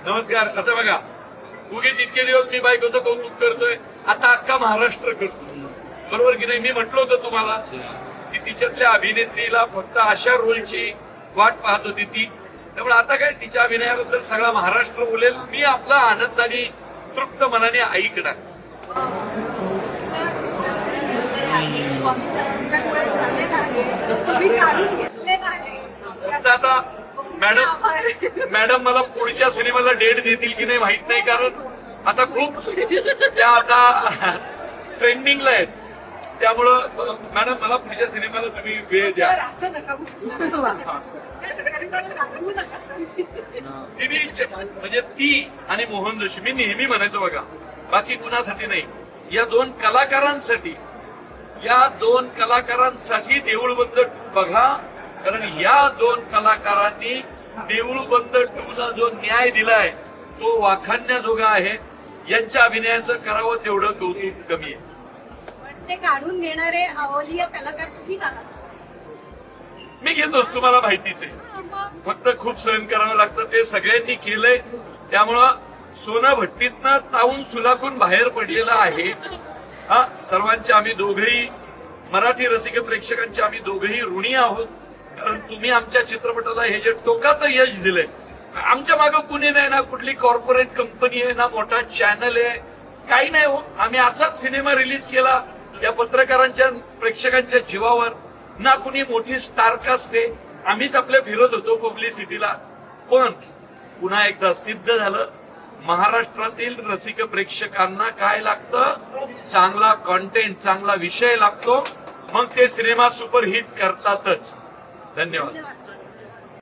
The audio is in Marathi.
नमस्कार. आता बघा, उगीच इतके दिवस मी बायकोचं कौतुक करतोय, आता अख्खा महाराष्ट्र करतो. बरोबर की नाही? मी म्हटलं होतं तुम्हाला की तिच्यातल्या अभिनेत्रीला फक्त अशा रोलची वाट पाहत होती ती. त्यामुळे आता काय, तिच्या अभिनयाबद्दल सगळा महाराष्ट्र बोलेल. मी आपला आनंदाने तृप्त मनाने ऐकणार. आता मॅडम मला पुढच्या सिनेमाला डेट देतील की नाही माहित नाही, कारण आता खूप त्या आता ट्रेंडिंगला आहेत. त्यामुळं मॅडम मला पुढच्या सिनेमाला तुम्ही वेळ द्या. म्हणजे ती आणि मोहन जोशी, मी नेहमी म्हणायचो बघा, बाकी कुणासाठी नाही, या दोन कलाकारांसाठी देऊळ बंद बघा. कारण या दोन कलाकारांनी देऊळ बंद 2 ला जो न्याय दिलाय तो वाखाणण्याजोगा आहे. यांच्या अभिनयाचं करावं तेवढं कौतुक कमी आहे. ते काढून घेणारे अवलिया कलाकार तुम्हीच आहात. मी घेतोच, तुम्हाला माहितीच आहे. फक्त खूप सहन करावं लागतं, ते सगळ्यांनी केलंय. त्यामुळं सोनं भट्टीतनं तावून सुलाखून बाहेर पडलेलं आहे. हा, सर्वांचे आम्ही दोघेही, मराठी रसिक प्रेक्षकांचे आम्ही दोघेही ऋणी आहोत. कारण तुम्ही आमच्या चित्रपटाला हे जे टोकाचं यश दिलंय, आमच्या मागं कुणी नाही ना, कुठली कॉर्पोरेट कंपनी आहे ना, मोठा चॅनल आहे, काही नाही हो. आम्ही असाच सिनेमा रिलीज केला या पत्रकारांच्या, प्रेक्षकांच्या जीवावर. ना कुणी मोठी स्टारकास्ट आहे, आम्हीच आपल्या फिरत होतो पब्लिसिटीला. पण पुन्हा एकदा सिद्ध झालं, महाराष्ट्रातील रसिक प्रेक्षकांना काय लागतं? चांगला कॉन्टेंट, चांगला विषय लागतो, मग ते सिनेमा सुपरहिट करतातच. धन्यवाद.